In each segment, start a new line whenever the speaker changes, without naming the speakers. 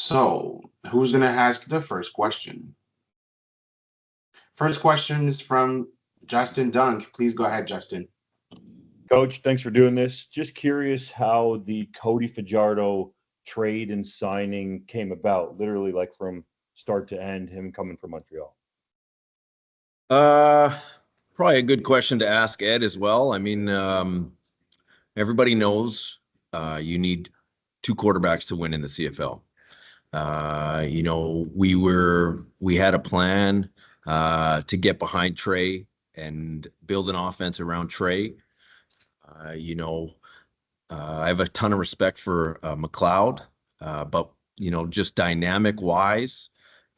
So, who's going to ask the first question? First question is from Justin Dunk. Please go ahead, Justin.
Coach, thanks for doing this. Just curious how the Cody Fajardo trade and signing came about, literally like from start to end, him coming from Montreal.
Probably a good question to ask Ed as well. I mean, everybody knows you need two quarterbacks to win in the CFL. We had a plan to get behind Trey and build an offense around Trey. I have a ton of respect for McLeod, but just dynamic wise,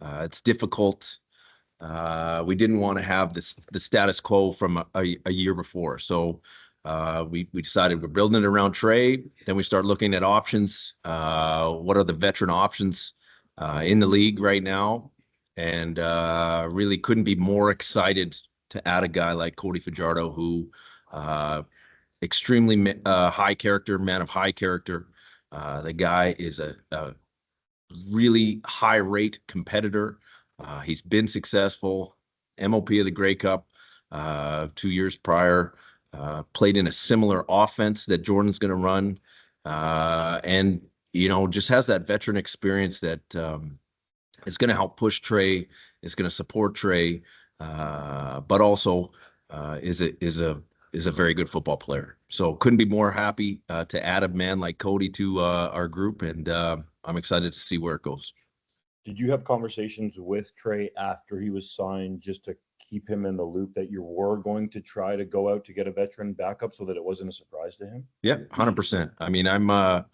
it's difficult. We didn't want to have the status quo from a year before, so we decided we're building it around Trey. Then we start looking at options. What are the veteran options in the league right now? And really couldn't be more excited to add a guy like Cody Fajardo, who extremely high character, man of high character. The guy is a really high rate competitor. He's been successful, MOP of the Grey Cup 2 years prior, played in a similar offense that Jordan's going to run, and just has that veteran experience that is going to help push Trey, is going to support Trey, but also is a very good football player. So couldn't be more happy to add a man like Cody to our group, and I'm excited to see where it goes.
Did you have conversations with Trey after he was signed just to keep him in the loop that you were going to try to go out to get a veteran backup so that it wasn't a surprise to him?
Yeah, 100%. I mean, I'm an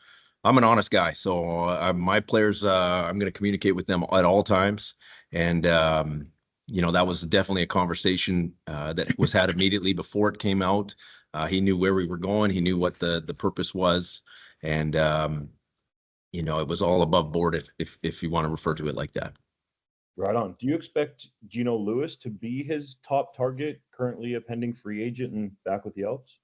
honest guy, so my players, I'm going to communicate with them at all times, and that was definitely a conversation that was had immediately before it came out. He knew where we were going. He knew what the purpose was, and it was all above board, if you want to refer to it like that.
Right on. Do you expect Gino Lewis to be his top target, currently a pending free agent and back with the Elks?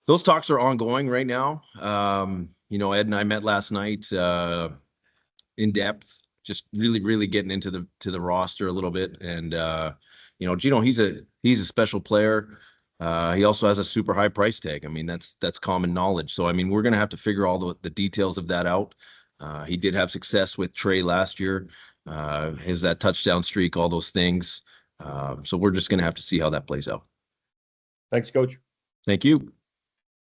Those talks are ongoing right now. Ed and I met last night in depth, just really getting into the roster a little bit. And Gino, he's a special player. He also has a super high price tag. I mean, that's common knowledge. So I mean, we're gonna have to figure all the details of that out. He did have success with Trey last year. His that touchdown streak, all those things. So we're just gonna have to see how that plays out.
Thanks, Coach.
Thank you.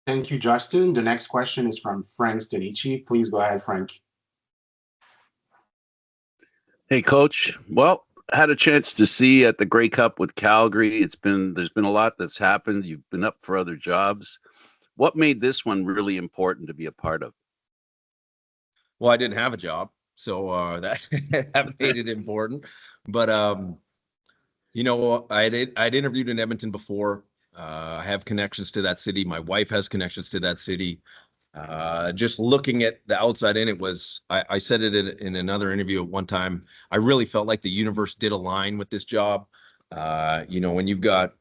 Thank you, Justin. The next question is from Frank Stanici. Please go ahead, Frank.
Hey, Coach. Well, I had a chance to see at the Grey Cup with Calgary. There's been a lot that's happened. You've been up for other jobs. What made this one really important to be a part of?
Well, I didn't have a job, so that made it important. But I'd interviewed in Edmonton before. I have connections to that city. My wife has connections to that city. Just looking at the outside in, I said it in another interview at one time. I really felt like the universe did align with this job. When you've got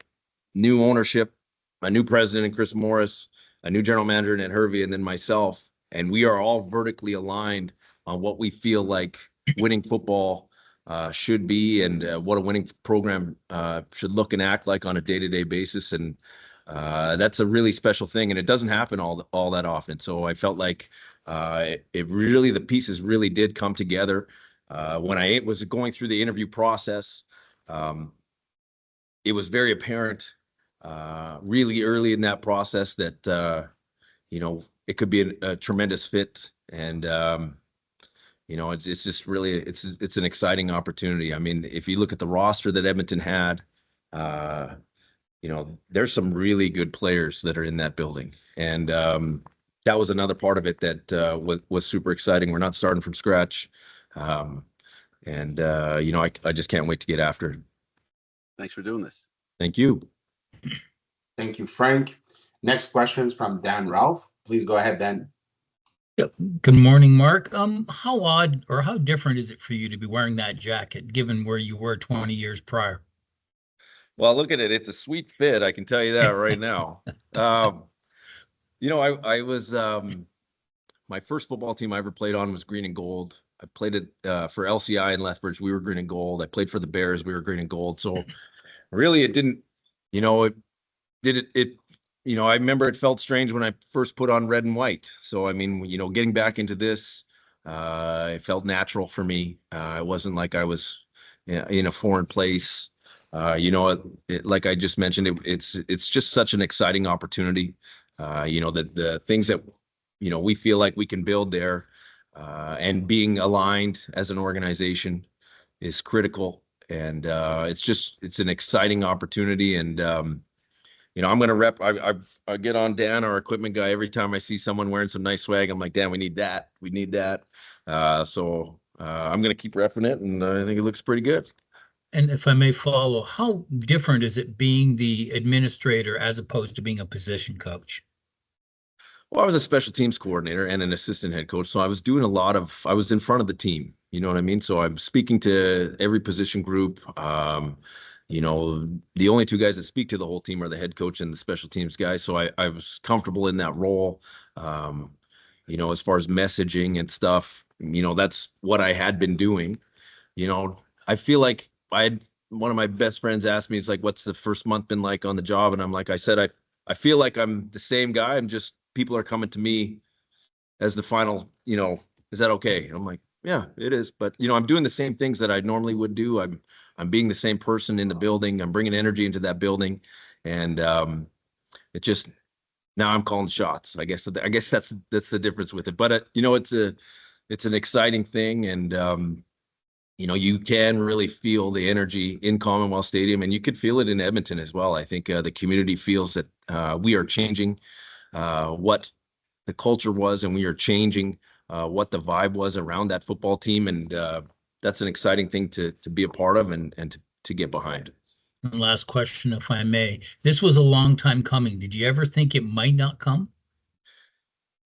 new ownership, a new president in Chris Morris, a new general manager in Ed Hervey, and then myself, and we are all vertically aligned on what we feel like winning football should be, and what a winning program should look and act like on a day-to-day basis. And that's a really special thing, and it doesn't happen all that often. So I felt like the pieces really did come together. When I was going through the interview process, it was very apparent really early in that process that it could be a tremendous fit, and it's just really it's an exciting opportunity. I mean, if you look at the roster that Edmonton had, there's some really good players that are in that building, and that was another part of it that was super exciting. We're not starting from scratch, I just can't wait to get after it.
Thanks for doing this.
Thank you.
Thank you, Frank. Next question is from Dan Ralph. Please go ahead, Dan.
Yep. Good morning, Mark. How odd or how different is it for you to be wearing that jacket, given where you were 20 years prior?
Well, look at it. It's a sweet fit. I can tell you that right now. I was my first football team I ever played on was green and gold. played it for LCI in Lethbridge. We were green and gold. I played for the Bears. We were green and gold. So really, it didn't. I remember it felt strange when I first put on red and white. So I mean, getting back into this, it felt natural for me. It wasn't like I was in a foreign place. Like I just mentioned, it's just such an exciting opportunity. The things that we feel like we can build there, and being aligned as an organization is critical. And it's an exciting opportunity. And I'm going to rep. I get on Dan, our equipment guy, every time I see someone wearing some nice swag. I'm like, Dan, we need that. We need that. So I'm going to keep repping it, and I think it looks pretty good.
And if I may follow, how different is it being the administrator as opposed to being a position coach?
Well, I was a special teams coordinator and an assistant head coach, so I was doing I was in front of the team. You know what I mean? So I'm speaking to every position group. The only two guys that speak to the whole team are the head coach and the special teams guy. So I was comfortable in that role. As far as messaging and stuff, that's what I had been doing. I feel like one of my best friends asked me, it's like, what's the first month been like on the job? And I'm like, I said, I feel like I'm the same guy. I'm just, people are coming to me as the final, is that okay? And I'm like, yeah, it is. But, I'm doing the same things that I normally would do. I'm being the same person in the building. I'm bringing energy into that building. And it just, now I'm calling shots. I guess that's the difference with it. But, it's an exciting thing. And, you can really feel the energy in Commonwealth Stadium, and you could feel it in Edmonton as well. I think the community feels that we are changing what the culture was, and we are changing what the vibe was around that football team. And that's an exciting thing to be a part of and to get behind.
And last question, if I may. This was a long time coming. Did you ever think it might not come?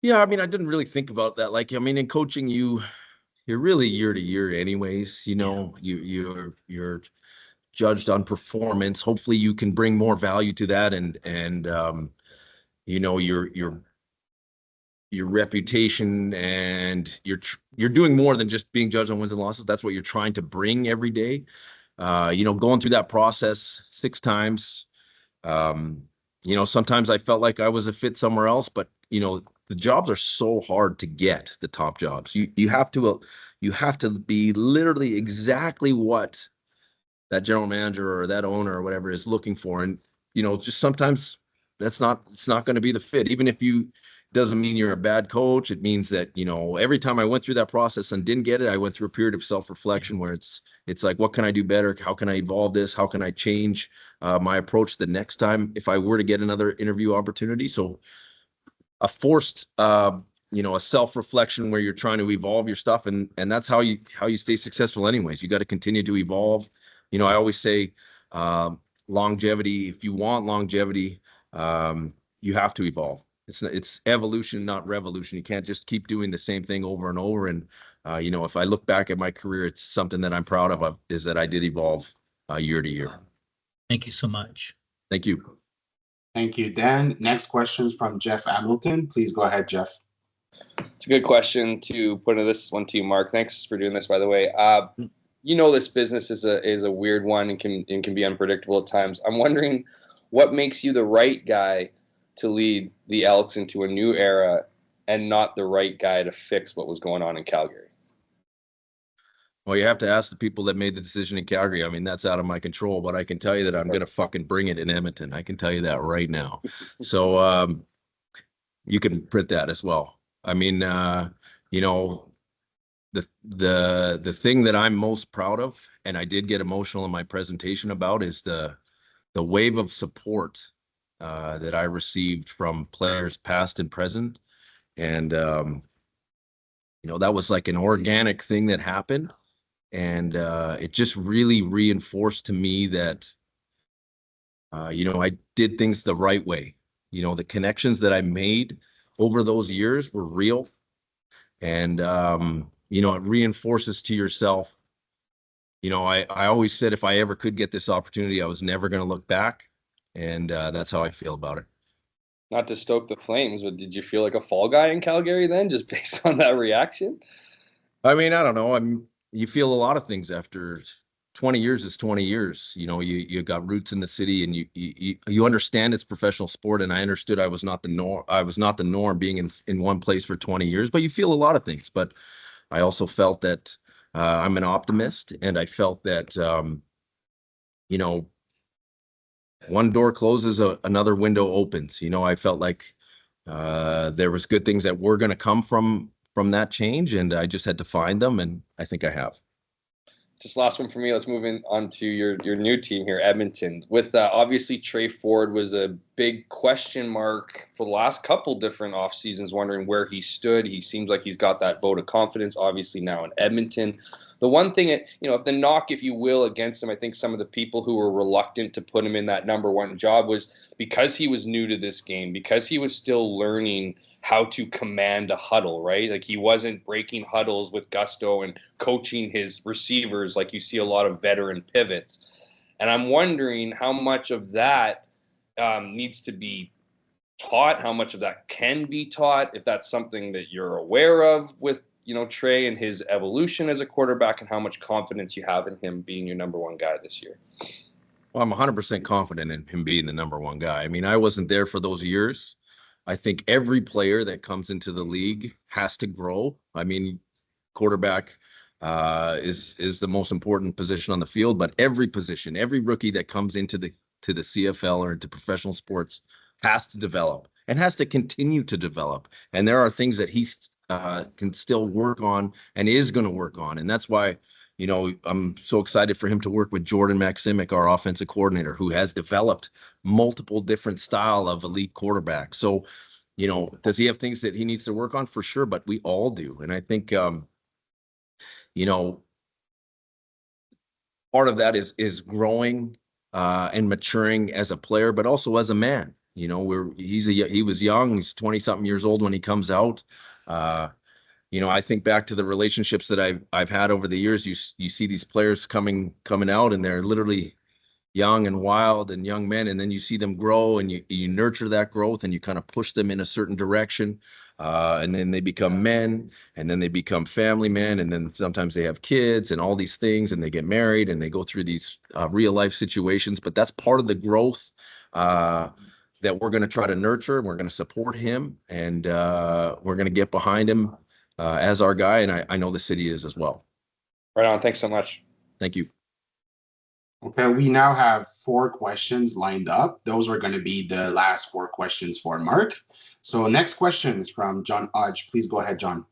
Yeah, I mean, I didn't really think about that. Like, I mean, in coaching, you're really year to year anyways. You're judged on performance. Hopefully you can bring more value to that, and your reputation, and you're doing more than just being judged on wins and losses. That's what you're trying to bring every day. Going through that process 6 times, sometimes I felt like I was a fit somewhere else, but the jobs are so hard to get, the top jobs. You have to be literally exactly what that general manager or that owner or whatever is looking for. And, just sometimes it's not going to be the fit. Even if doesn't mean you're a bad coach. It means that, every time I went through that process and didn't get it, I went through a period of self-reflection where it's like, what can I do better? How can I evolve this? How can I change my approach the next time if I were to get another interview opportunity? So a forced, a self-reflection where you're trying to evolve your stuff. And that's how you stay successful anyways. You got to continue to evolve. I always say, longevity, if you want longevity, you have to evolve. It's evolution, not revolution. You can't just keep doing the same thing over and over. And, if I look back at my career, it's something that I'm proud of, is that I did evolve year to year.
Thank you so much.
Thank you.
Thank you, Dan. Next question is from Jeff Hamilton. Please go ahead, Jeff.
It's a good question to put into this one to you, Mark. Thanks for doing this, by the way. This business is a weird one and can be unpredictable at times. I'm wondering what makes you the right guy to lead the Elks into a new era and not the right guy to fix what was going on in Calgary?
Well, you have to ask the people that made the decision in Calgary. I mean, that's out of my control, but I can tell you that I'm going to fucking bring it in Edmonton. I can tell you that right now. So you can print that as well. I mean, the thing that I'm most proud of, and I did get emotional in my presentation about, is the wave of support that I received from players past and present. And, that was like an organic thing that happened. And it just really reinforced to me that, I did things the right way. The connections that I made over those years were real. And, it reinforces to yourself. I always said if I ever could get this opportunity, I was never going to look back. And that's how I feel about it.
Not to stoke the flames, but did you feel like a fall guy in Calgary then, just based on that reaction?
I mean, I don't know. You feel a lot of things after 20 years is 20 years. You know, you got roots in the city, and you understand it's professional sport. And I understood I was not the norm. I was not the norm being in one place for 20 years. But you feel a lot of things. But I also felt that I'm an optimist, and I felt that you know, one door closes, another window opens. You know, I felt like there was good things that were going to come from that change, and I just had to find them, and I think I have.
Just last one for me. Let's move on to your new team here, Edmonton. With obviously Trey Ford was a big question mark for the last couple different off seasons, wondering where he stood. He seems like he's got that vote of confidence, obviously now in Edmonton. The one thing, if the knock, if you will, against him, I think some of the people who were reluctant to put him in that number one job was because he was new to this game, because he was still learning how to command a huddle, right? Like he wasn't breaking huddles with gusto and coaching his receivers like you see a lot of veteran pivots. And I'm wondering how much of that needs to be taught, how much of that can be taught, if that's something that you're aware of with Trey and his evolution as a quarterback, and how much confidence you have in him being your number one guy this year.
Well, I'm 100% confident in him being the number one guy. I mean, I wasn't there for those years. I think every player that comes into the league has to grow. I mean, quarterback is the most important position on the field, but every position, every rookie that comes into the CFL or into professional sports has to develop and has to continue to develop. And there are things that he's can still work on and is going to work on. And that's why, I'm so excited for him to work with Jordan Maximic, our offensive coordinator, who has developed multiple different style of elite quarterbacks. So, does he have things that he needs to work on? For sure, but we all do. And I think, part of that is growing and maturing as a player, but also as a man. He was young. He's 20-something years old when he comes out. I think back to the relationships that I've had over the years. You see these players coming out, and they're literally young and wild and young men, and then you see them grow, and you nurture that growth, and you kind of push them in a certain direction, and then they become men, and then they become family men, and then sometimes they have kids and all these things, and they get married, and they go through these real life situations. But that's part of the growth that we're going to try to nurture. We're going to support him, and we're going to get behind him as our guy, and I know the city is as well.
Right on. Thanks so much.
Thank you.
Okay, we now have 4 questions lined up. Those are going to be the last 4 questions for Mark. So next question is from John Hodge. Please go ahead, John.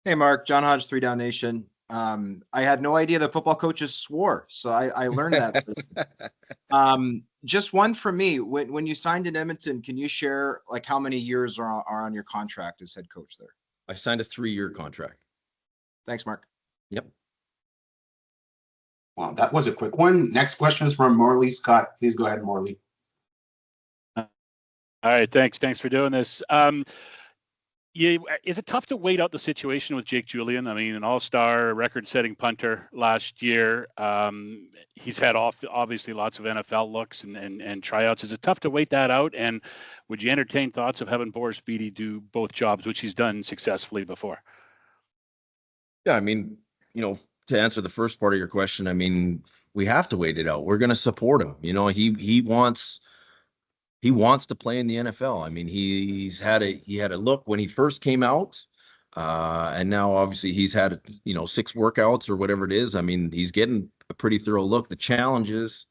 Hey, Mark. John Hodge, 3 Down Nation. I had no idea that football coaches swore, so I learned that. Just one for me. When you signed in Edmonton, can you share like how many years are on your contract as head coach there?
I signed a 3-year contract.
Thanks, Mark.
Yep.
Well, that was a quick one. Next question is from Morley Scott. Please go ahead, Morley.
All right, thanks for doing this. Is it tough to wait out the situation with Jake Julian? I mean, an all-star, record-setting punter last year. He's had obviously lots of NFL looks and tryouts. Is it tough to wait that out? And would you entertain thoughts of having Boris Beatty do both jobs, which he's done successfully before?
Yeah, I mean, to answer the first part of your question, I mean, we have to wait it out. We're going to support him. He wants to play in the NFL. I mean, he had a look when he first came out, and now obviously he's had 6 workouts or whatever it is. I mean, he's getting a pretty thorough look. The challenge is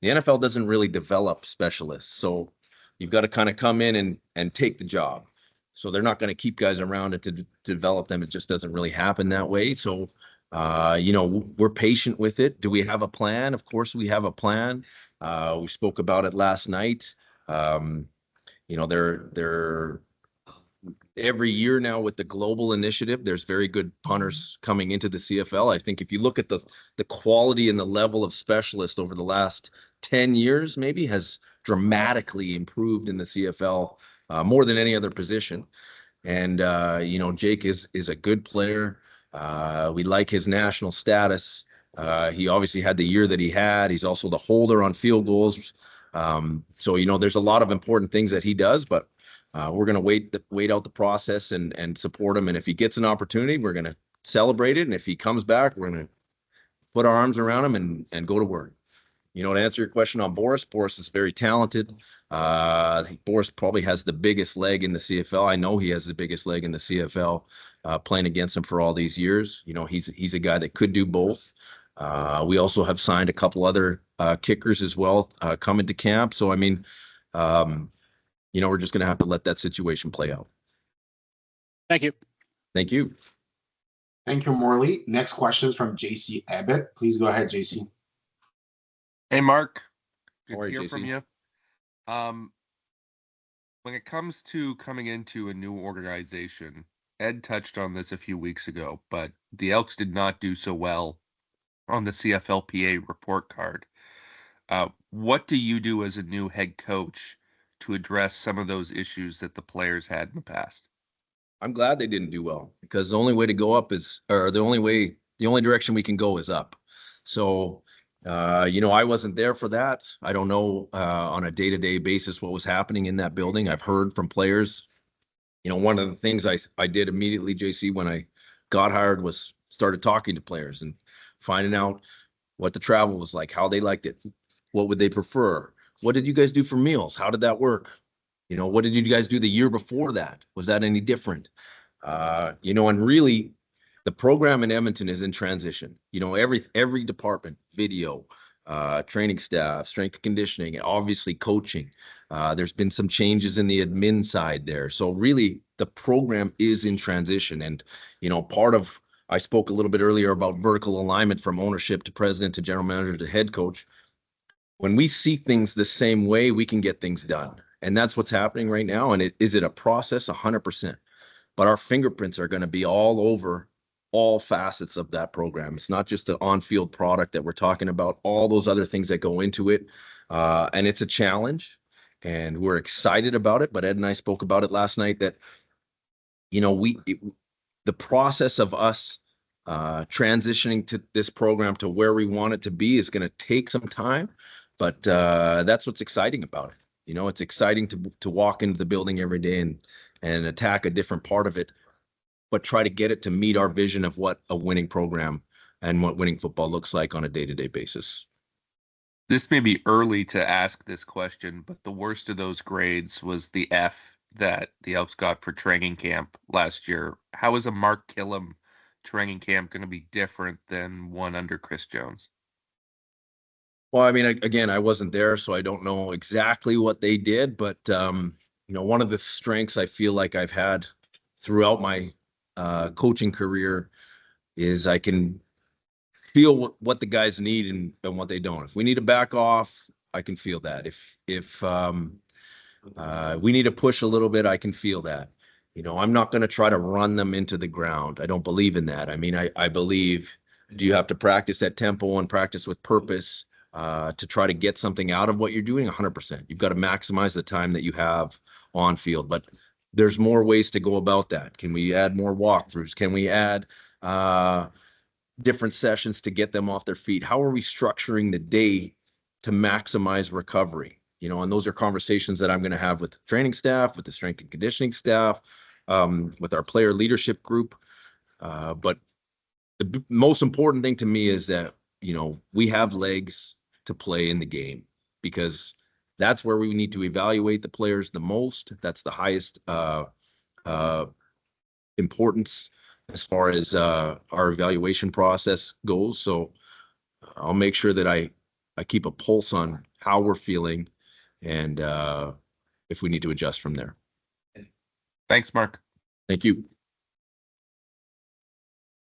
the NFL doesn't really develop specialists, so you've got to kind of come in and take the job. So they're not going to keep guys around to develop them. It just doesn't really happen that way. So we're patient with it. Do we have a plan? Of course we have a plan. We spoke about it last night. They're every year now with the global initiative, there's very good punters coming into the CFL. I think if you look at the quality and the level of specialists over the last 10 years, maybe has dramatically improved in the CFL, more than any other position. And, Jake is a good player. We like his national status. He obviously had the year that he had. He's also the holder on field goals. So, there's a lot of important things that he does, but we're going to wait out the process and support him. And if he gets an opportunity, we're going to celebrate it. And if he comes back, we're going to put our arms around him and go to work. You know, to answer your question on Boris is very talented. I think Boris probably has the biggest leg in the CFL. I know he has the biggest leg in the CFL, playing against him for all these years. You know, he's a guy that could do both. We also have signed a couple other kickers as well coming to camp. So, I mean, you know, we're just going to have to let that situation play out.
Thank you.
Thank you.
Thank you, Morley. Next question is from JC Abbott. Please go ahead, JC.
Hey, Mark. Good
How are
to
you,
hear from
JC?
you. When it comes to coming into a new organization, Ed touched on this a few weeks ago, but the Elks did not do so well on the CFLPA report card. What do you do as a new head coach to address some of those issues that the players had in the past?
I'm glad they didn't do well, because the only way to go up is, or the only direction we can go is up. So, you know, I wasn't there for that. I don't know on a day-to-day basis what was happening in that building. I've heard from players. You know, one of the things I did immediately, JC, when I got hired was started talking to players and finding out what the travel was like, how they liked it, what would they prefer, what did you guys do for meals, how did that work? You know, what did you guys do the year before that? Was that any different? You know, and really, the program in Edmonton is in transition. You know, every department, video, training staff, strength and conditioning, obviously coaching. There's been some changes in the admin side there. So really, the program is in transition. And, you know, I spoke a little bit earlier about vertical alignment from ownership to president to general manager to head coach. When we see things the same way, we can get things done. And that's what's happening right now. And is it a process? 100%. But our fingerprints are going to be all over all facets of that program. It's not just the on-field product that we're talking about, all those other things that go into it. And it's a challenge, and we're excited about it. But Ed and I spoke about it last night that, you know, the process of us transitioning to this program to where we want it to be is going to take some time. But that's what's exciting about it. You know, it's exciting to walk into the building every day and attack a different part of it, but try to get it to meet our vision of what a winning program and what winning football looks like on a day-to-day basis.
This may be early to ask this question, but the worst of those grades was the F that the Elks got for training camp last year. How is a Mark Kilam training camp going to be different than one under Chris Jones?
Well, I mean, again, I wasn't there, so I don't know exactly what they did, but you know, one of the strengths I feel like I've had throughout my coaching career is I can feel what the guys need and what they don't. If we need to back off, I can feel that. If we need to push a little bit, I can feel that. You know, I'm not going to try to run them into the ground. I don't believe in that. I mean, I believe, do you have to practice at tempo and practice with purpose to try to get something out of what you're doing? 100%. You've got to maximize the time that you have on field, but there's more ways to go about that. Can we add more walkthroughs? Can we add different sessions to get them off their feet? How are we structuring the day to maximize recovery? You know, and those are conversations that I'm going to have with the training staff, with the strength and conditioning staff, with our player leadership group. But the most important thing to me is that, you know, we have legs to play in the game, because that's where we need to evaluate the players the most. That's the highest importance as far as our evaluation process goes. So I'll make sure that I keep a pulse on how we're feeling and if we need to adjust from there.
Thanks, Mark.
Thank you.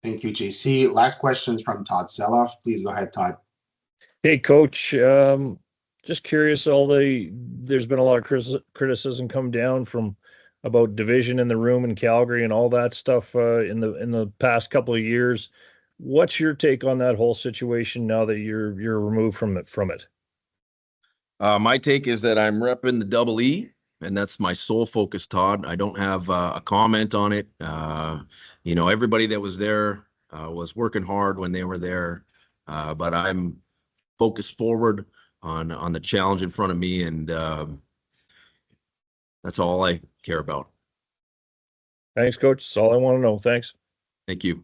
Thank you, JC. Last questions from Todd Seloff. Please go ahead, Todd.
Hey, Coach. Just curious. There's been a lot of criticism come down from about division in the room in Calgary and all that stuff in the past couple of years. What's your take on that whole situation now that you're removed from it?
My take is that I'm repping the double E, and that's my sole focus, Todd. I don't have a comment on it. You know, everybody that was there was working hard when they were there, but I'm focused forward on the challenge in front of me, and that's all I care about.
Thanks, Coach. That's all I want to know. Thanks.
Thank you.